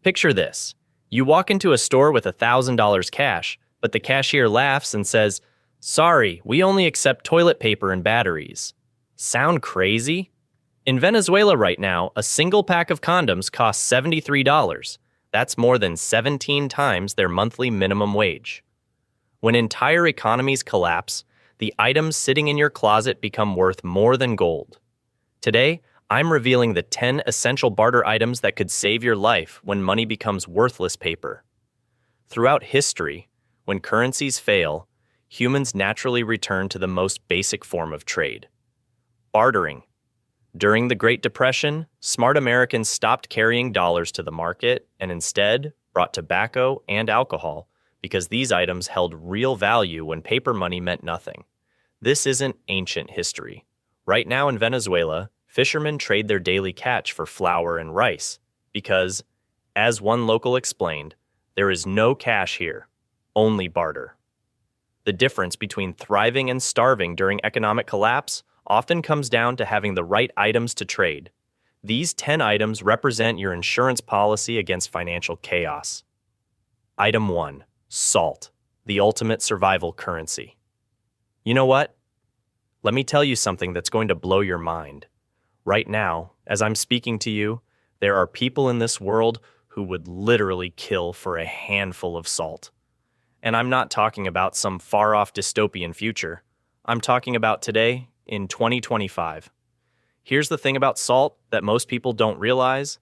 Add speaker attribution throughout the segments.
Speaker 1: Picture this. You walk into a store with $1,000 cash, but the cashier laughs and says, "Sorry, we only accept toilet paper and batteries." Sound crazy? In Venezuela right now, a single pack of condoms costs $73. That's more than 17 times their monthly minimum wage. When entire economies collapse, the items sitting in your closet become worth more than gold. Today, I'm revealing the 10 essential barter items that could save your life when money becomes worthless paper. Throughout history, when currencies fail, humans naturally return to the most basic form of trade: bartering. During the Great Depression, smart Americans stopped carrying dollars to the market and instead brought tobacco and alcohol because these items held real value when paper money meant nothing. This isn't ancient history. Right now in Venezuela, fishermen trade their daily catch for flour and rice because, as one local explained, there is no cash here, only barter. The difference between thriving and starving during economic collapse often comes down to having the right items to trade. These 10 items represent your insurance policy against financial chaos. Item 1. Salt, the ultimate survival currency. You know what? Let me tell you something that's going to blow your mind. Right now, as I'm speaking to you, there are people in this world who would literally kill for a handful of salt. And I'm not talking about some far-off dystopian future. I'm talking about today, in 2025. Here's the thing about salt that most people don't realize.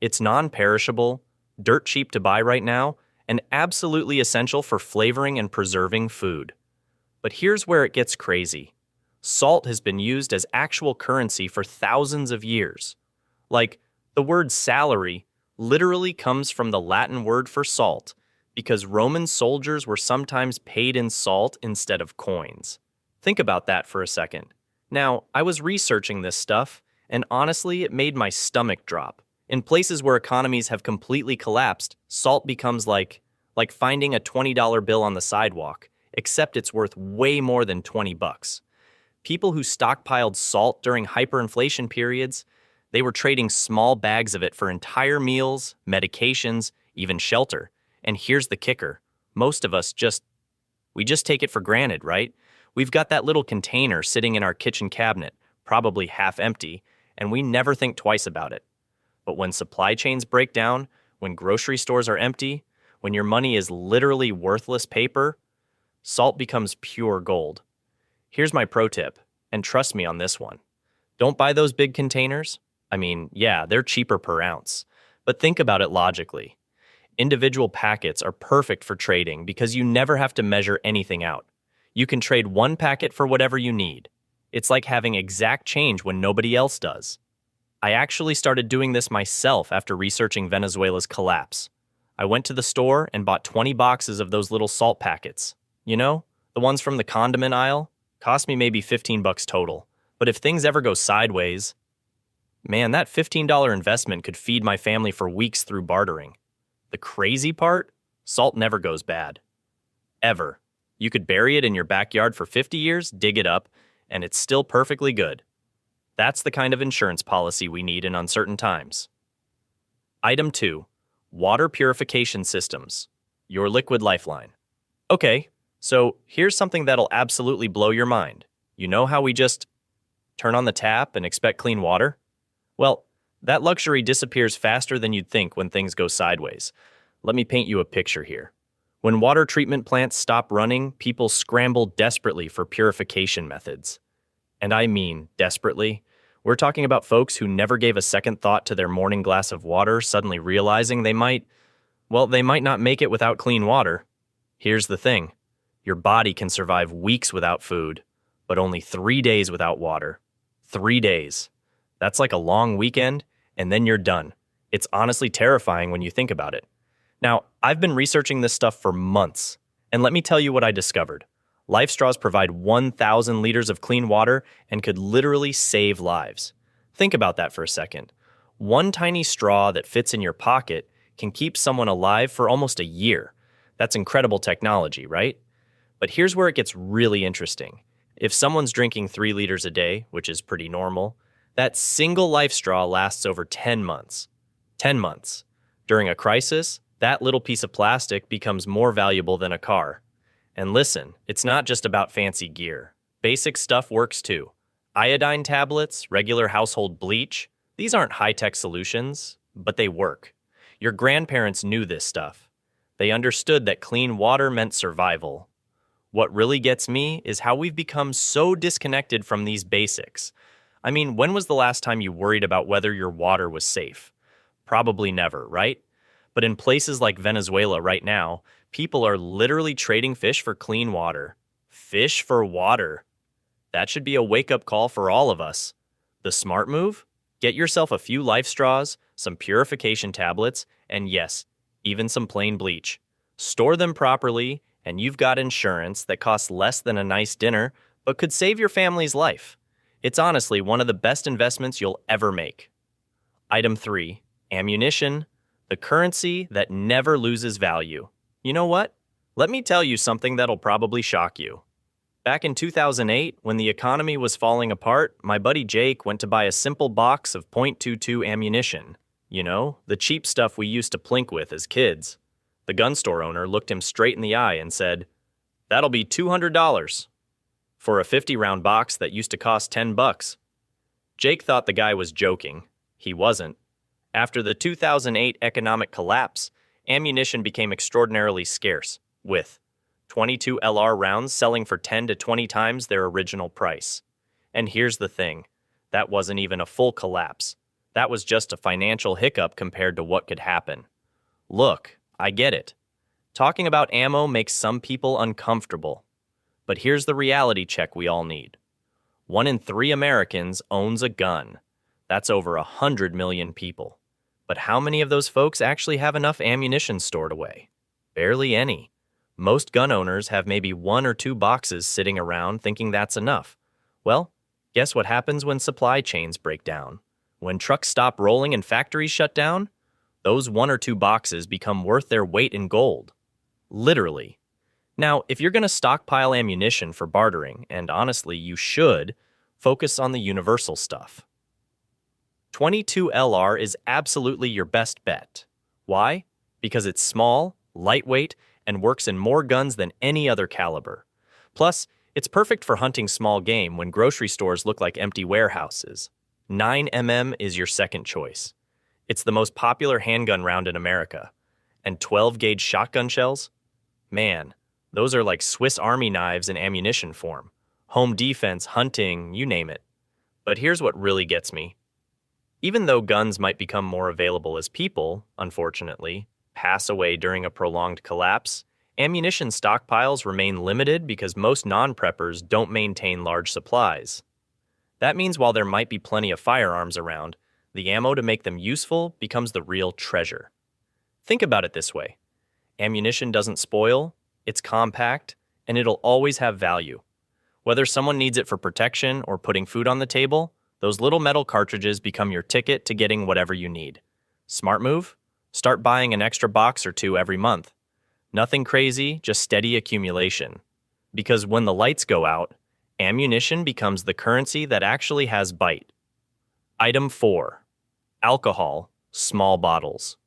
Speaker 1: It's non-perishable, dirt cheap to buy right now, and absolutely essential for flavoring and preserving food. But here's where it gets crazy. Salt has been used as actual currency for thousands of years. Like, the word salary literally comes from the Latin word for salt, because Roman soldiers were sometimes paid in salt instead of coins. Think about that for a second. Now, I was researching this stuff, and honestly, it made my stomach drop. In places where economies have completely collapsed, salt becomes like finding a $20 bill on the sidewalk, except it's worth way more than $20. People who stockpiled salt during hyperinflation periods, they were trading small bags of it for entire meals, medications, even shelter. And here's the kicker. Most of us just take it for granted, right? We've got that little container sitting in our kitchen cabinet, probably half empty, and we never think twice about it. But when supply chains break down, when grocery stores are empty, when your money is literally worthless paper, salt becomes pure gold. Here's my pro tip, and trust me on this one. Don't buy those big containers. I mean, yeah, they're cheaper per ounce. But think about it logically. Individual packets are perfect for trading because you never have to measure anything out. You can trade one packet for whatever you need. It's like having exact change when nobody else does. I actually started doing this myself after researching Venezuela's collapse. I went to the store and bought 20 boxes of those little salt packets. You know, the ones from the condiment aisle? Cost me maybe $15 total. But if things ever go sideways, man, that $15 investment could feed my family for weeks through bartering. The crazy part? Salt never goes bad. Ever. You could bury it in your backyard for 50 years, dig it up, and it's still perfectly good. That's the kind of insurance policy we need in uncertain times. Item 2. Water purification systems. Your liquid lifeline. Okay, so here's something that'll absolutely blow your mind. You know how we just turn on the tap and expect clean water? Well, that luxury disappears faster than you'd think when things go sideways. Let me paint you a picture here. When water treatment plants stop running, people scramble desperately for purification methods. And I mean desperately. We're talking about folks who never gave a second thought to their morning glass of water, suddenly realizing they might not make it without clean water. Here's the thing. Your body can survive weeks without food, but only 3 days without water. 3 days. That's like a long weekend, and then you're done. It's honestly terrifying when you think about it. Now, I've been researching this stuff for months, and let me tell you what I discovered. Life straws provide 1,000 liters of clean water and could literally save lives. Think about that for a second. One tiny straw that fits in your pocket can keep someone alive for almost a year. That's incredible technology, right? But here's where it gets really interesting. If someone's drinking 3 liters a day, which is pretty normal, that single life straw lasts over 10 months. 10 months. During a crisis, that little piece of plastic becomes more valuable than a car. And listen, it's not just about fancy gear. Basic stuff works too. Iodine tablets, regular household bleach, these aren't high-tech solutions, but they work. Your grandparents knew this stuff. They understood that clean water meant survival. What really gets me is how we've become so disconnected from these basics. I mean, when was the last time you worried about whether your water was safe? Probably never, right? But in places like Venezuela right now, people are literally trading fish for clean water. Fish for water. That should be a wake-up call for all of us. The smart move? Get yourself a few life straws, some purification tablets, and yes, even some plain bleach. Store them properly, and you've got insurance that costs less than a nice dinner, but could save your family's life. It's honestly one of the best investments you'll ever make. Item 3. Ammunition, the currency that never loses value. You know what? Let me tell you something that'll probably shock you. Back in 2008, when the economy was falling apart, my buddy Jake went to buy a simple box of .22 ammunition. You know, the cheap stuff we used to plink with as kids. The gun store owner looked him straight in the eye and said, "That'll be $200 for a 50-round box that used to cost $10. Jake thought the guy was joking. He wasn't. After the 2008 economic collapse, ammunition became extraordinarily scarce, with .22 LR rounds selling for 10 to 20 times their original price. And here's the thing, that wasn't even a full collapse. That was just a financial hiccup compared to what could happen. Look, I get it. Talking about ammo makes some people uncomfortable. But here's the reality check we all need. 1 in 3 Americans owns a gun. That's over 100 million people. But how many of those folks actually have enough ammunition stored away? Barely any. Most gun owners have maybe 1 or 2 boxes sitting around thinking that's enough. Well, guess what happens when supply chains break down? When trucks stop rolling and factories shut down? Those 1 or 2 boxes become worth their weight in gold. Literally. Now, if you're going to stockpile ammunition for bartering, and honestly you should, focus on the universal stuff. .22 LR is absolutely your best bet. Why? Because it's small, lightweight, and works in more guns than any other caliber. Plus, it's perfect for hunting small game when grocery stores look like empty warehouses. 9mm is your second choice. It's the most popular handgun round in America. And 12-gauge shotgun shells? Man, those are like Swiss Army knives in ammunition form. Home defense, hunting, you name it. But here's what really gets me. Even though guns might become more available as people, unfortunately, pass away during a prolonged collapse, ammunition stockpiles remain limited because most non-preppers don't maintain large supplies. That means while there might be plenty of firearms around, the ammo to make them useful becomes the real treasure. Think about it this way. Ammunition doesn't spoil, it's compact, and it'll always have value. Whether someone needs it for protection or putting food on the table, those little metal cartridges become your ticket to getting whatever you need. Smart move? Start buying an extra box or 2 every month. Nothing crazy, just steady accumulation. Because when the lights go out, ammunition becomes the currency that actually has bite. Item 4. Alcohol, small bottles.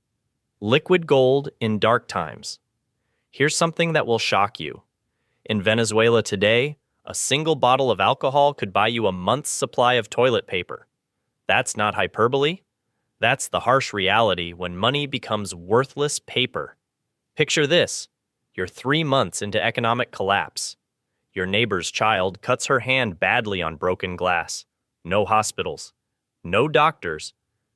Speaker 1: Liquid gold in dark times. Here's something that will shock you. In Venezuela today, a single bottle of alcohol could buy you a month's supply of toilet paper. That's not hyperbole. That's the harsh reality when money becomes worthless paper. Picture this. You're 3 months into economic collapse. Your neighbor's child cuts her hand badly on broken glass. No hospitals. No doctors.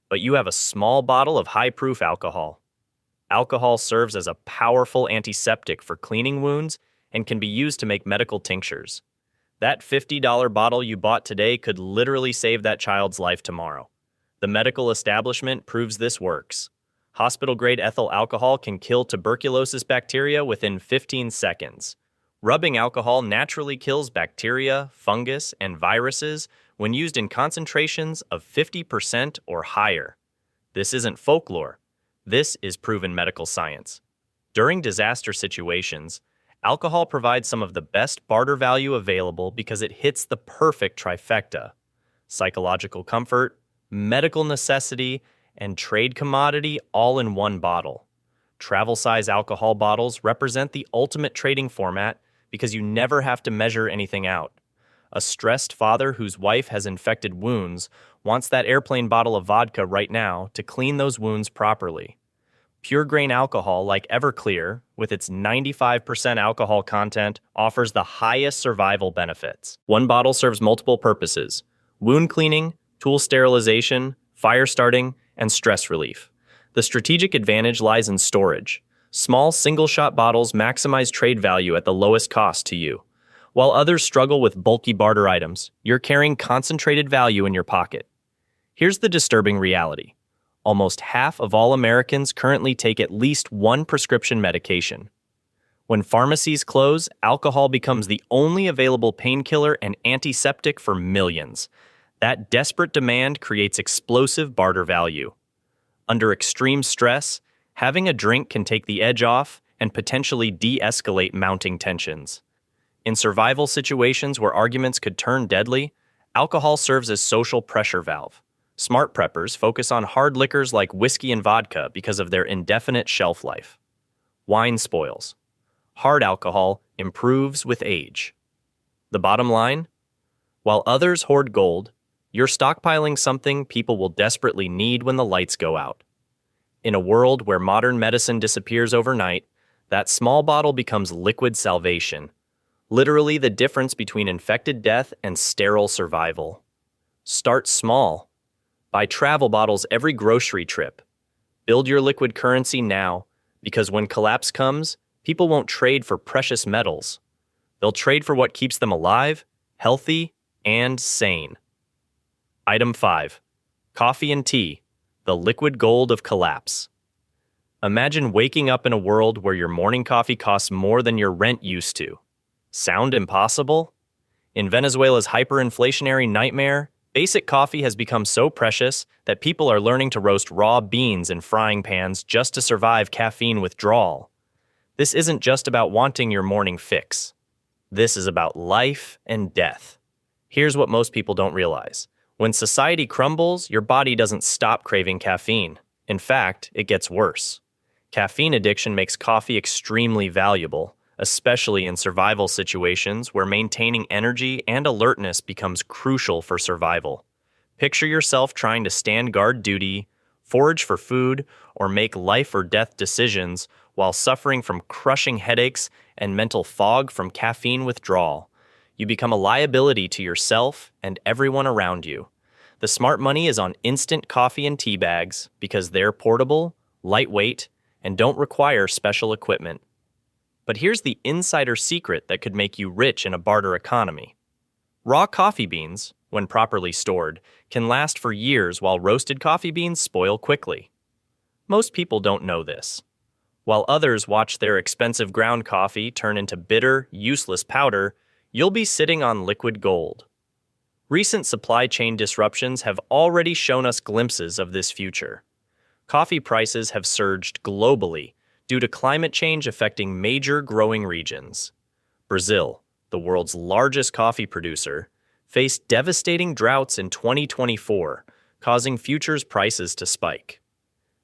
Speaker 1: But you have a small bottle of high-proof alcohol. Alcohol serves as a powerful antiseptic for cleaning wounds and can be used to make medical tinctures. That $50 bottle you bought today could literally save that child's life tomorrow. The medical establishment proves this works. Hospital-grade ethyl alcohol can kill tuberculosis bacteria within 15 seconds. Rubbing alcohol naturally kills bacteria, fungus, and viruses when used in concentrations of 50% or higher. This isn't folklore. This is proven medical science. During disaster situations, alcohol provides some of the best barter value available because it hits the perfect trifecta: psychological comfort, medical necessity, and trade commodity all in one bottle. Travel-size alcohol bottles represent the ultimate trading format because you never have to measure anything out. A stressed father whose wife has infected wounds wants that airplane bottle of vodka right now to clean those wounds properly. Pure grain alcohol like Everclear, with its 95% alcohol content, offers the highest survival benefits. One bottle serves multiple purposes: wound cleaning, tool sterilization, fire starting, and stress relief. The strategic advantage lies in storage. Small single-shot bottles maximize trade value at the lowest cost to you. While others struggle with bulky barter items, you're carrying concentrated value in your pocket. Here's the disturbing reality. Almost half of all Americans currently take at least one prescription medication. When pharmacies close, alcohol becomes the only available painkiller and antiseptic for millions. That desperate demand creates explosive barter value. Under extreme stress, having a drink can take the edge off and potentially de-escalate mounting tensions. In survival situations where arguments could turn deadly, alcohol serves as social pressure valve. Smart preppers focus on hard liquors like whiskey and vodka because of their indefinite shelf life. Wine spoils. Hard alcohol improves with age. The bottom line? While others hoard gold, you're stockpiling something people will desperately need when the lights go out. In a world where modern medicine disappears overnight, that small bottle becomes liquid salvation. Literally the difference between infected death and sterile survival. Start small. Buy travel bottles every grocery trip. Build your liquid currency now, because when collapse comes, people won't trade for precious metals. They'll trade for what keeps them alive, healthy, and sane. Item 5. Coffee and tea, the liquid gold of collapse. Imagine waking up in a world where your morning coffee costs more than your rent used to. Sound impossible? In Venezuela's hyperinflationary nightmare, basic coffee has become so precious that people are learning to roast raw beans in frying pans just to survive caffeine withdrawal. This isn't just about wanting your morning fix. This is about life and death. Here's what most people don't realize. When society crumbles, your body doesn't stop craving caffeine. In fact, it gets worse. Caffeine addiction makes coffee extremely valuable, especially in survival situations where maintaining energy and alertness becomes crucial for survival. Picture yourself trying to stand guard duty, forage for food, or make life or death decisions while suffering from crushing headaches and mental fog from caffeine withdrawal. You become a liability to yourself and everyone around you. The smart money is on instant coffee and tea bags because they're portable, lightweight, and don't require special equipment. But here's the insider secret that could make you rich in a barter economy. Raw coffee beans, when properly stored, can last for years while roasted coffee beans spoil quickly. Most people don't know this. While others watch their expensive ground coffee turn into bitter, useless powder, you'll be sitting on liquid gold. Recent supply chain disruptions have already shown us glimpses of this future. Coffee prices have surged globally due to climate change affecting major growing regions. Brazil, the world's largest coffee producer, faced devastating droughts in 2024, causing futures prices to spike.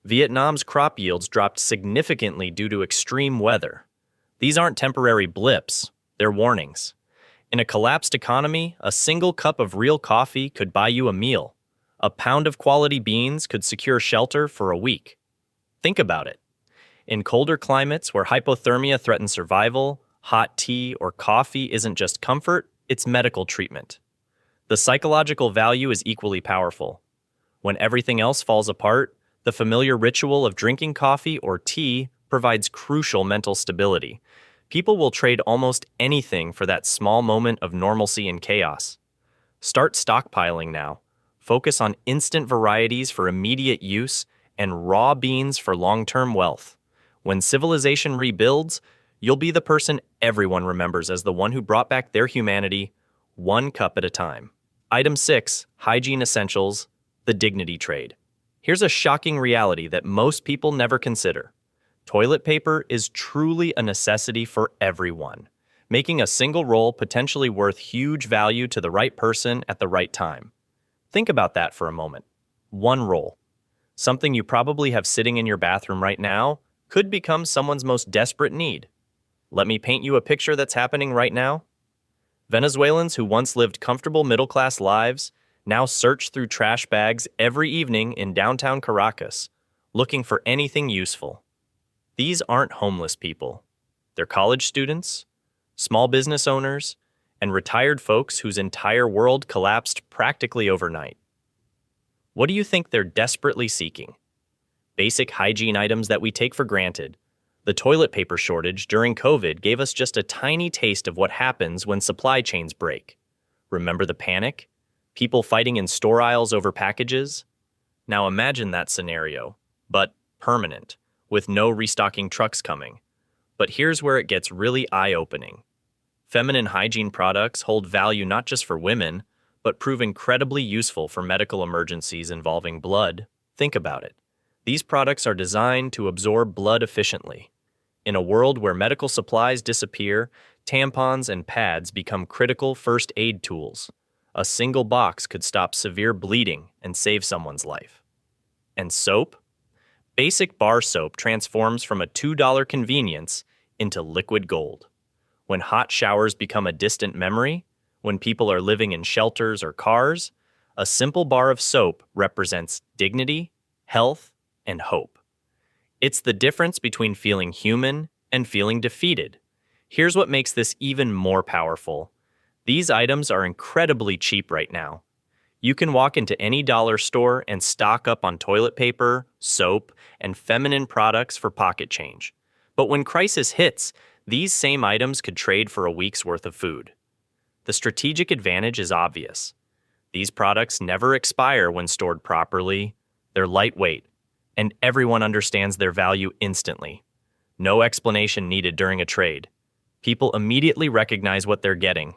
Speaker 1: Vietnam's crop yields dropped significantly due to extreme weather. These aren't temporary blips, they're warnings. In a collapsed economy, a single cup of real coffee could buy you a meal. A pound of quality beans could secure shelter for a week. Think about it. In colder climates where hypothermia threatens survival, hot tea or coffee isn't just comfort, it's medical treatment. The psychological value is equally powerful. When everything else falls apart, the familiar ritual of drinking coffee or tea provides crucial mental stability. People will trade almost anything for that small moment of normalcy and chaos. Start stockpiling now. Focus on instant varieties for immediate use and raw beans for long-term wealth. When civilization rebuilds, you'll be the person everyone remembers as the one who brought back their humanity, one cup at a time. Item 6, Hygiene Essentials, the Dignity Trade. Here's a shocking reality that most people never consider. Toilet paper is truly a necessity for everyone, making a single roll potentially worth huge value to the right person at the right time. Think about that for a moment. One roll. Something you probably have sitting in your bathroom right now could become someone's most desperate need. Let me paint you a picture that's happening right now. Venezuelans who once lived comfortable middle-class lives now search through trash bags every evening in downtown Caracas, looking for anything useful. These aren't homeless people. They're college students, small business owners, and retired folks whose entire world collapsed practically overnight. What do you think they're desperately seeking? Basic hygiene items that we take for granted. The toilet paper shortage during COVID gave us just a tiny taste of what happens when supply chains break. Remember the panic? People fighting in store aisles over packages? Now imagine that scenario, but permanent, with no restocking trucks coming. But here's where it gets really eye-opening. Feminine hygiene products hold value not just for women, but prove incredibly useful for medical emergencies involving blood. Think about it. These products are designed to absorb blood efficiently. In a world where medical supplies disappear, tampons and pads become critical first aid tools. A single box could stop severe bleeding and save someone's life. And soap? Basic bar soap transforms from a $2 convenience into liquid gold. When hot showers become a distant memory, when people are living in shelters or cars, a simple bar of soap represents dignity, health, and hope. It's the difference between feeling human and feeling defeated. Here's what makes this even more powerful. These items are incredibly cheap right now. You can walk into any dollar store and stock up on toilet paper, soap, and feminine products for pocket change. But when crisis hits, these same items could trade for a week's worth of food. The strategic advantage is obvious. These products never expire when stored properly. They're lightweight, and everyone understands their value instantly. No explanation needed during a trade. People immediately recognize what they're getting.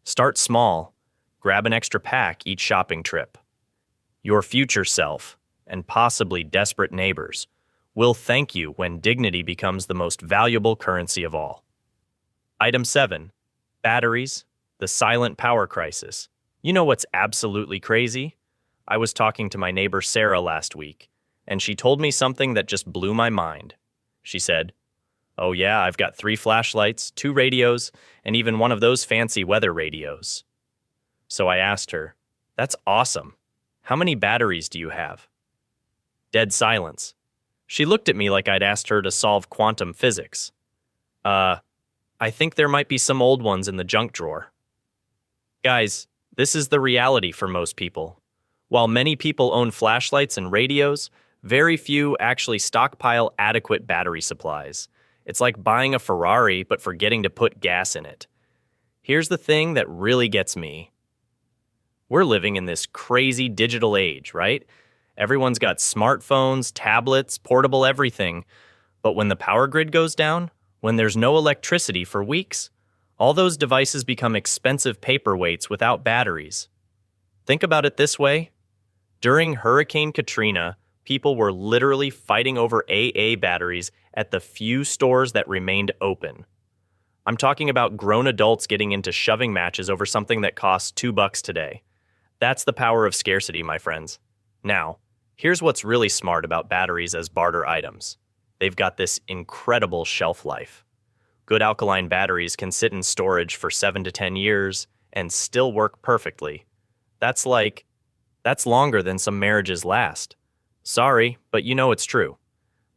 Speaker 1: Start small. Grab an extra pack each shopping trip. Your future self, and possibly desperate neighbors, will thank you when dignity becomes the most valuable currency of all. Item 7. Batteries, the silent power crisis. You know what's absolutely crazy? I was talking to my neighbor Sarah last week, and she told me something that just blew my mind. She said, "Oh yeah, I've got 3 flashlights, 2 radios, and even one of those fancy weather radios." So I asked her, "That's awesome. How many batteries do you have?" Dead silence. She looked at me like I'd asked her to solve quantum physics. I think there might be some old ones in the junk drawer." Guys, this is the reality for most people. While many people own flashlights and radios, very few actually stockpile adequate battery supplies. It's like buying a Ferrari but forgetting to put gas in it. Here's the thing that really gets me. We're living in this crazy digital age, right? Everyone's got smartphones, tablets, portable everything. But when the power grid goes down, when there's no electricity for weeks, all those devices become expensive paperweights without batteries. Think about it this way. During Hurricane Katrina, people were literally fighting over AA batteries at the few stores that remained open. I'm talking about grown adults getting into shoving matches over something that costs $2 today. That's the power of scarcity, my friends. Now, here's what's really smart about batteries as barter items. They've got this incredible shelf life. Good alkaline batteries can sit in storage for 7 to 10 years and still work perfectly. That's longer than some marriages last. Sorry, but you know it's true.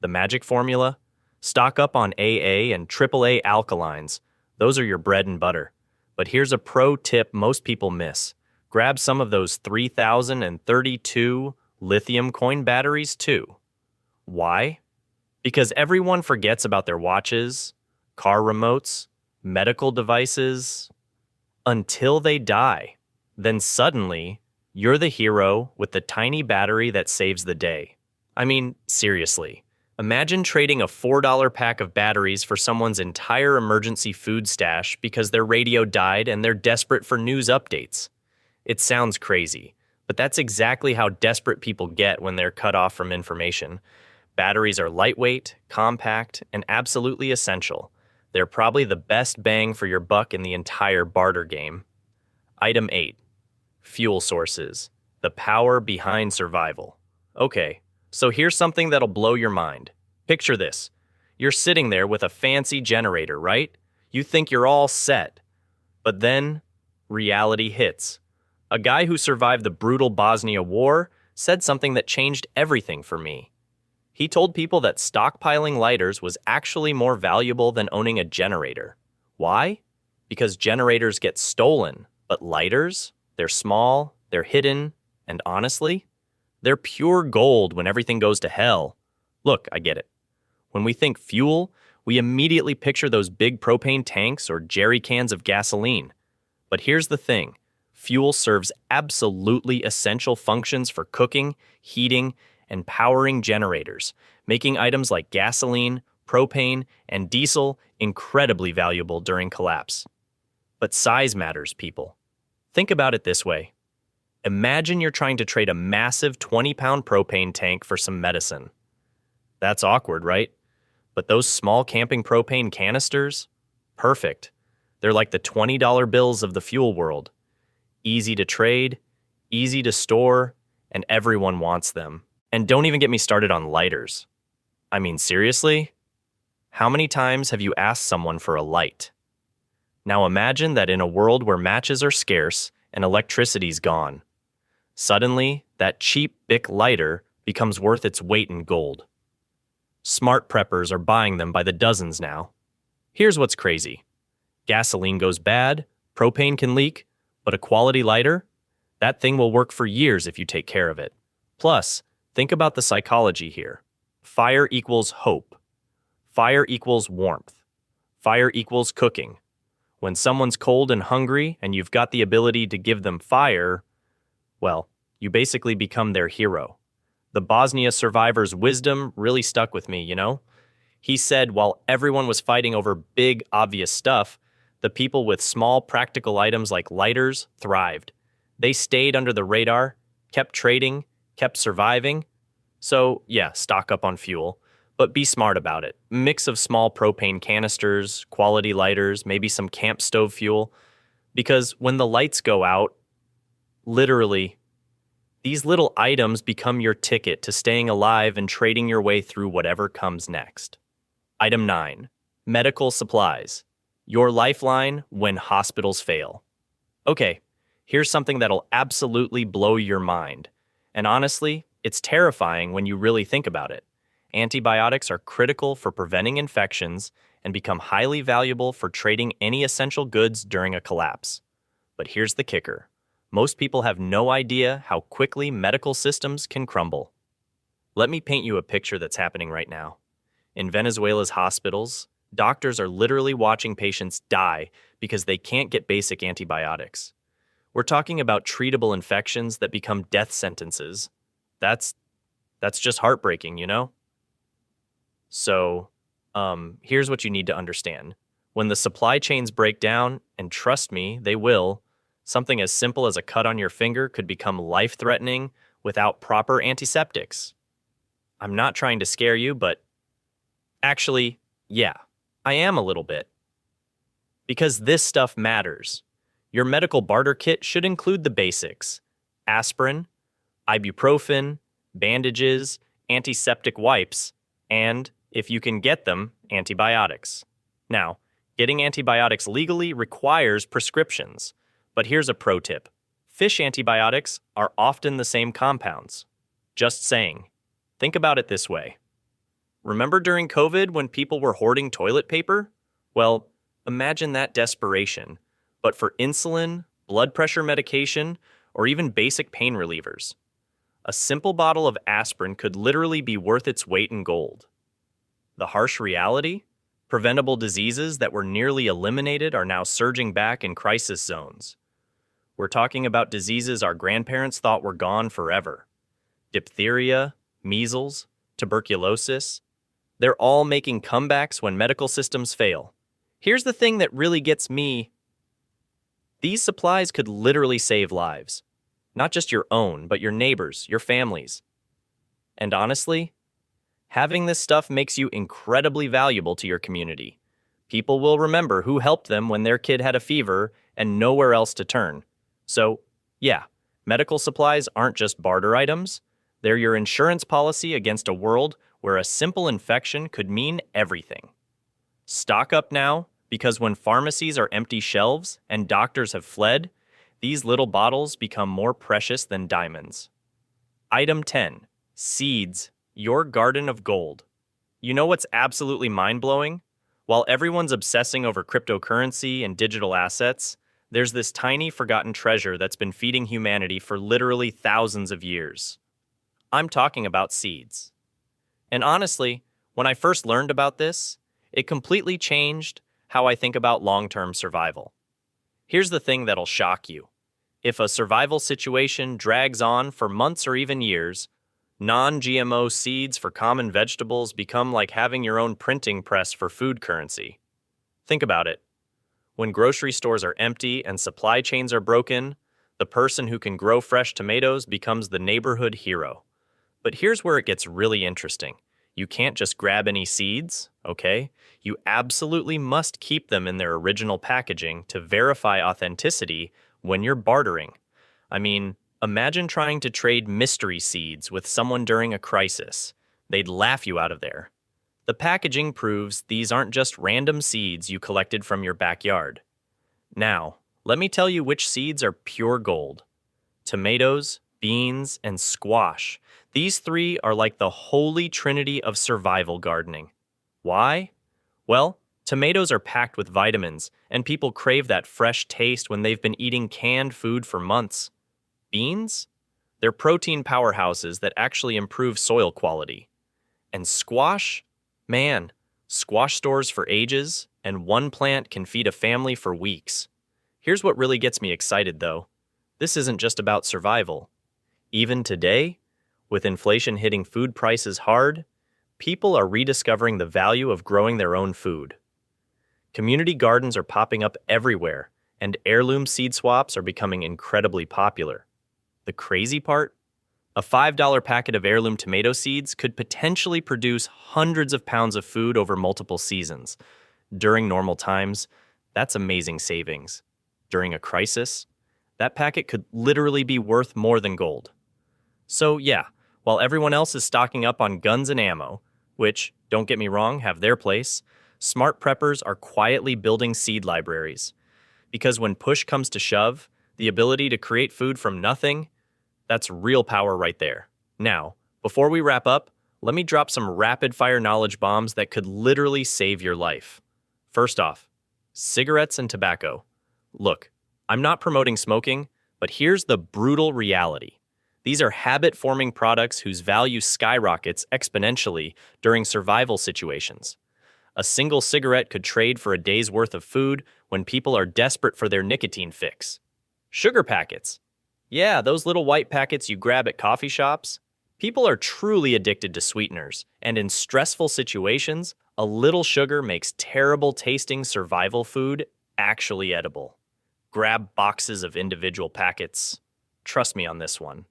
Speaker 1: The magic formula? Stock up on AA and AAA alkalines. Those are your bread and butter. But here's a pro tip most people miss. Grab some of those 3032 lithium coin batteries too. Why? Because everyone forgets about their watches, car remotes, medical devices, until they die. Then suddenly, you're the hero with the tiny battery that saves the day. I mean, seriously. Imagine trading a $4 pack of batteries for someone's entire emergency food stash because their radio died and they're desperate for news updates. It sounds crazy, but that's exactly how desperate people get when they're cut off from information. Batteries are lightweight, compact, and absolutely essential. They're probably the best bang for your buck in the entire barter game. Item 8. Fuel sources. The power behind survival. Okay, So here's something that'll blow your mind. Picture this. You're sitting there with a fancy generator, right? You think you're all set. But then, reality hits. A guy who survived the brutal Bosnia War said something that changed everything for me. He told people that stockpiling lighters was actually more valuable than owning a generator. Why? Because generators get stolen, but lighters, they're small, they're hidden, and honestly, they're pure gold when everything goes to hell. Look, I get it. When we think fuel, we immediately picture those big propane tanks or jerry cans of gasoline. But here's the thing. Fuel serves absolutely essential functions for cooking, heating, and powering generators, making items like gasoline, propane, and diesel incredibly valuable during collapse. But size matters, people. Think about it this way. Imagine you're trying to trade a massive 20-pound propane tank for some medicine. That's awkward, right? But those small camping propane canisters? Perfect. They're like the $20 bills of the fuel world. Easy to trade, easy to store, and everyone wants them. And don't even get me started on lighters. I mean, seriously? How many times have you asked someone for a light? Now imagine that in a world where matches are scarce and electricity's gone. Suddenly, that cheap Bic lighter becomes worth its weight in gold. Smart preppers are buying them by the dozens now. Here's what's crazy. Gasoline goes bad, propane can leak, but a quality lighter? That thing will work for years if you take care of it. Plus, think about the psychology here. Fire equals hope. Fire equals warmth. Fire equals cooking. When someone's cold and hungry and you've got the ability to give them fire, well, you basically become their hero. The Bosnia survivor's wisdom really stuck with me, you know? He said while everyone was fighting over big, obvious stuff, the people with small, practical items like lighters thrived. They stayed under the radar, kept trading, kept surviving. So, yeah, stock up on fuel, but be smart about it. Mix of small propane canisters, quality lighters, maybe some camp stove fuel. Because when the lights go out, literally, these little items become your ticket to staying alive and trading your way through whatever comes next. Item 9. Medical supplies. Your lifeline when hospitals fail. Okay, here's something that'll absolutely blow your mind. And honestly, it's terrifying when you really think about it. Antibiotics are critical for preventing infections and become highly valuable for trading any essential goods during a collapse. But here's the kicker. Most people have no idea how quickly medical systems can crumble. Let me paint you a picture that's happening right now. In Venezuela's hospitals, doctors are literally watching patients die because they can't get basic antibiotics. We're talking about treatable infections that become death sentences. That's just heartbreaking, you know? So, here's what you need to understand. When the supply chains break down, and trust me, they will, something as simple as a cut on your finger could become life-threatening without proper antiseptics. I'm not trying to scare you, but actually, yeah, I am a little bit. Because this stuff matters. Your medical barter kit should include the basics: aspirin, ibuprofen, bandages, antiseptic wipes, and, if you can get them, antibiotics. Now, getting antibiotics legally requires prescriptions. But here's a pro tip. Fish antibiotics are often the same compounds. Just saying. Think about it this way. Remember during COVID when people were hoarding toilet paper? Well, imagine that desperation, but for insulin, blood pressure medication, or even basic pain relievers. A simple bottle of aspirin could literally be worth its weight in gold. The harsh reality? Preventable diseases that were nearly eliminated are now surging back in crisis zones. We're talking about diseases our grandparents thought were gone forever. Diphtheria, measles, tuberculosis. They're all making comebacks when medical systems fail. Here's the thing that really gets me. These supplies could literally save lives. Not just your own, but your neighbors, your families. And honestly, having this stuff makes you incredibly valuable to your community. People will remember who helped them when their kid had a fever and nowhere else to turn. So, yeah, medical supplies aren't just barter items. They're your insurance policy against a world where a simple infection could mean everything. Stock up now, because when pharmacies are empty shelves and doctors have fled, these little bottles become more precious than diamonds. Item 10. Seeds, your garden of gold. You know what's absolutely mind-blowing? While everyone's obsessing over cryptocurrency and digital assets, there's this tiny forgotten treasure that's been feeding humanity for literally thousands of years. I'm talking about seeds. And honestly, when I first learned about this, it completely changed how I think about long-term survival. Here's the thing that'll shock you. If a survival situation drags on for months or even years, non-GMO seeds for common vegetables become like having your own printing press for food currency. Think about it. When grocery stores are empty and supply chains are broken, the person who can grow fresh tomatoes becomes the neighborhood hero. But here's where it gets really interesting. You can't just grab any seeds, okay? You absolutely must keep them in their original packaging to verify authenticity when you're bartering. I mean, imagine trying to trade mystery seeds with someone during a crisis. They'd laugh you out of there. The packaging proves these aren't just random seeds you collected from your backyard. Now, let me tell you which seeds are pure gold. Tomatoes, beans, and squash. These three are like the holy trinity of survival gardening. Why? Well, tomatoes are packed with vitamins, and people crave that fresh taste when they've been eating canned food for months. Beans? They're protein powerhouses that actually improve soil quality. And squash? Man, squash stores for ages, and one plant can feed a family for weeks. Here's what really gets me excited, though. This isn't just about survival. Even today, with inflation hitting food prices hard, people are rediscovering the value of growing their own food. Community gardens are popping up everywhere, and heirloom seed swaps are becoming incredibly popular. The crazy part? A $5 packet of heirloom tomato seeds could potentially produce hundreds of pounds of food over multiple seasons. During normal times, that's amazing savings. During a crisis, that packet could literally be worth more than gold. So yeah, while everyone else is stocking up on guns and ammo, which, don't get me wrong, have their place, smart preppers are quietly building seed libraries. Because when push comes to shove, the ability to create food from nothing, that's real power right there. Now, before we wrap up, let me drop some rapid-fire knowledge bombs that could literally save your life. First off, cigarettes and tobacco. Look, I'm not promoting smoking, but here's the brutal reality. These are habit-forming products whose value skyrockets exponentially during survival situations. A single cigarette could trade for a day's worth of food when people are desperate for their nicotine fix. Sugar packets. Yeah, those little white packets you grab at coffee shops. People are truly addicted to sweeteners, and in stressful situations, a little sugar makes terrible-tasting survival food actually edible. Grab boxes of individual packets. Trust me on this one.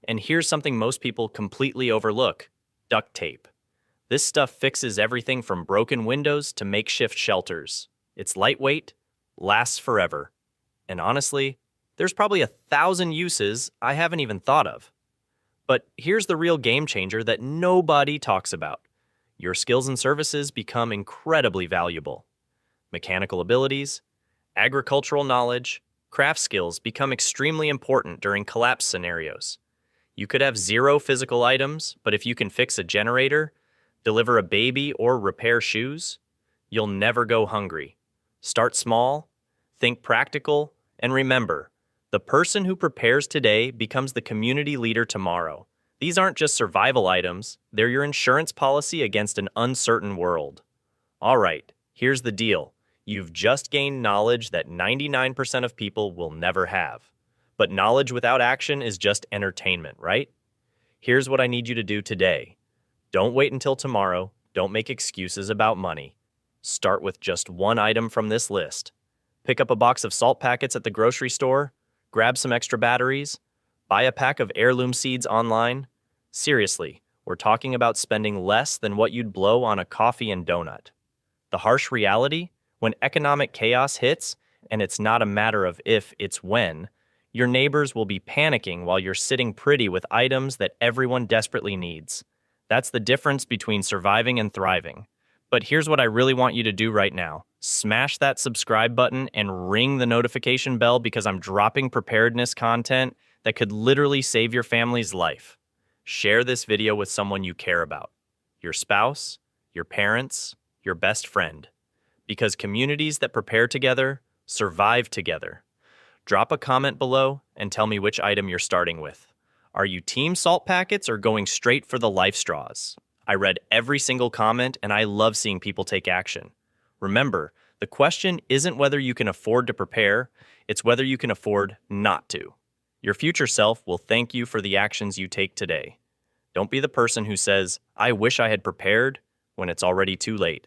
Speaker 1: And here's something most people completely overlook: duct tape. This stuff fixes everything from broken windows to makeshift shelters. It's lightweight, lasts forever. And honestly, there's probably 1,000 uses I haven't even thought of. But here's the real game changer that nobody talks about. Your skills and services become incredibly valuable. Mechanical abilities, agricultural knowledge, craft skills become extremely important during collapse scenarios. You could have 0 physical items, but if you can fix a generator, deliver a baby, or repair shoes, you'll never go hungry. Start small, think practical, and remember, the person who prepares today becomes the community leader tomorrow. These aren't just survival items, they're your insurance policy against an uncertain world. All right, here's the deal. You've just gained knowledge that 99% of people will never have. But knowledge without action is just entertainment, right? Here's what I need you to do today. Don't wait until tomorrow. Don't make excuses about money. Start with just one item from this list. Pick up a box of salt packets at the grocery store, grab some extra batteries, buy a pack of heirloom seeds online. Seriously, we're talking about spending less than what you'd blow on a coffee and donut. The harsh reality? When economic chaos hits, and it's not a matter of if, it's when, Your neighbors will be panicking while you're sitting pretty with items that everyone desperately needs. That's the difference between surviving and thriving. But here's what I really want you to do right now. Smash that subscribe button and ring the notification bell because I'm dropping preparedness content that could literally save your family's life. Share this video with someone you care about. Your spouse, your parents, your best friend. Because communities that prepare together survive together. Drop a comment below and tell me which item you're starting with. Are you team salt packets or going straight for the life straws? I read every single comment and I love seeing people take action. Remember, the question isn't whether you can afford to prepare, it's whether you can afford not to. Your future self will thank you for the actions you take today. Don't be the person who says, "I wish I had prepared," when it's already too late.